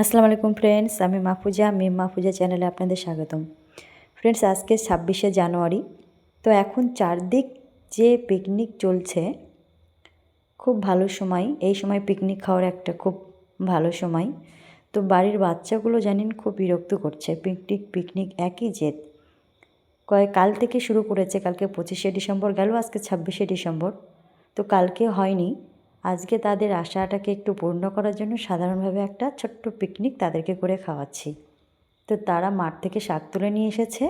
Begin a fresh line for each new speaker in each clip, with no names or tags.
আসসালামু আলাইকুম ফ্রেন্ডস, আমি মাহফুজা মাহফুজা চ্যানেলে আপনাদের স্বাগতম। ফ্রেন্ডস, আজকে 26শে জানুয়ারি। তো এখন চারদিক যে পিকনিক চলছে, খুব ভালো সময়। এই সময় পিকনিক খাওয়ার একটা খুব ভালো সময়। তো বাড়ির বাচ্চাগুলো জানেন খুব বিরক্ত করছে, পিকনিক পিকনিক একই জেদ। কাল থেকে শুরু করেছে, কালকে 25শে ডিসেম্বর গেল, আজকে 26শে ডিসেম্বর। তো কালকে হয়নি, আজকে তাদের আশাটাকে একটু পূর্ণ করার জন্য সাধারণভাবে একটা ছোট্ট পিকনিক তাদেরকে করে খাওয়াচ্ছি। তো তারা মাঠ থেকে শাক তুলে নিয়ে এসেছে,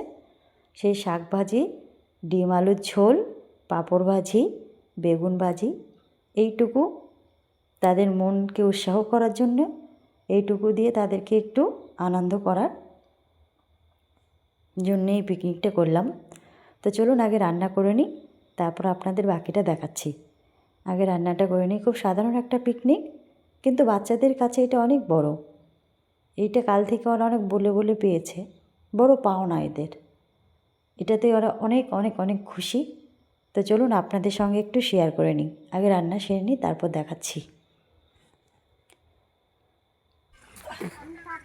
সেই শাক ভাজি, ডিম আলুর ঝোল, পাঁপড় ভাজি, বেগুন ভাজি, এইটুকু তাদের মনকে উৎসাহ করার জন্য, এইটুকু দিয়ে তাদেরকে একটু আনন্দ করার জন্য এই পিকনিকটা করলাম। তো চলুন আগে রান্না করে নিই, তারপর আপনাদের বাকিটা দেখাচ্ছি। আগে রান্নাটা করে নিই। খুব সাধারণ একটা পিকনিক, কিন্তু বাচ্চাদের কাছে এটা অনেক বড়। এইটা কাল থেকে ওরা অনেক বলে বলে পেয়েছে, বড় পাওনা এদের। এটাতে ওরা অনেক অনেক অনেক খুশি। তো চলুন আপনাদের সঙ্গে একটু শেয়ার করে নিই। আগে রান্না সেরে নিই, তারপর দেখাচ্ছি।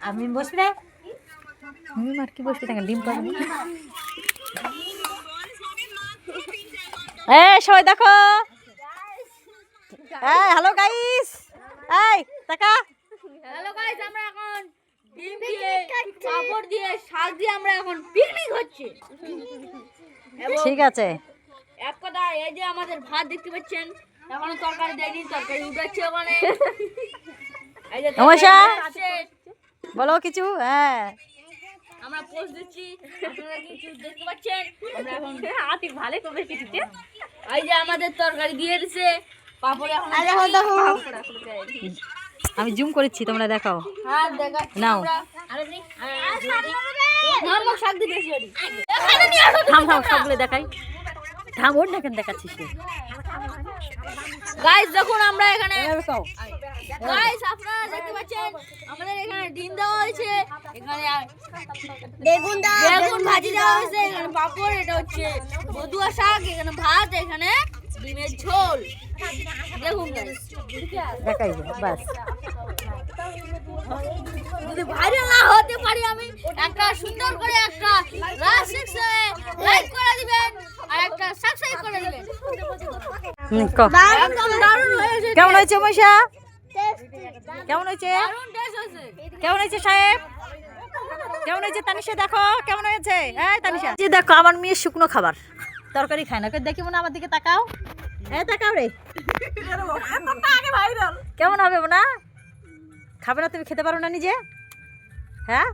আমি বসবি না, তুমি আর কি বসবি না, ডিম পাবো। সবাই দেখো, হ্যালো গাইস, এই টাকা।
হ্যালো গাইস, আমরা এখন ডিম দিয়ে পাপড় দিয়ে শাক দিয়ে আমরা এখন পিকনিক হচ্ছে।
ঠিক আছে,
এক কথা, এই যে আমাদের ভাত দেখতে পাচ্ছেন, এখনো তরকারি দেয়নি, তরকারি উঠাচ্ছে ওখানে। এই যে
নমস্কার।
আছে,
বলো কিছু। হ্যাঁ,
আমরা পোস্ট দিচ্ছি, আপনারা কিছু দেখতে পাচ্ছেন। আমরা এখন আতি ভালো করে দিচ্ছি। এই যে আমাদের তরকারি দিয়ে দিছে, পাপড় এখন
আমি জুম করেছি, তোমরা দেখাও।
হ্যাঁ দেখাচ্ছি
নাও।
আমরা। আরে নি নাম শাক দিয়ে বেশি হরি।
থাম থাম, সবগুলো দেখাই। থাম, ওর না কেন দেখাচ্ছিস?
গাইস দেখুন, আমরা এখানে
দেখাও।
গাইস আপনারা দেখতে পাচ্ছেন আমাদের এখানে ডিম দেওয়া হয়েছে, এখানে বেগুন ভাজি দেওয়া হয়েছে, এখানে পাপড়, এটা হচ্ছে বদুয়া শাক, এখানে ভাত, এখানে ডিমের ঝোল। দেখুন গাইস,
দেখাই বাস।
যদি ভাইরাল না হতে পারি আমি, একটা সুন্দর করে একটা লাইক করে দিবেন আর একটা সাবস্ক্রাইব করে দিবেন। একদম দারুণ হয়েছে।
কেমন হয়েছে মশা? কেমন হয়েছে?
দারুণ টেস্ট হয়েছে।
কেমন হয়েছে সাহেব? কেমন হয়েছে তানিশা? দেখো কেমন হয়েছে। এই তানিশা, যে দেখো আমার মেয়ে শুকনো খাবার তরকারি খায় না, দেখি মনে আমার দিকে তাকাও। তাকাও রে, কেমন হবে না? খাবে না? তুমি খেতে পারো না নিজে? হ্যাঁ।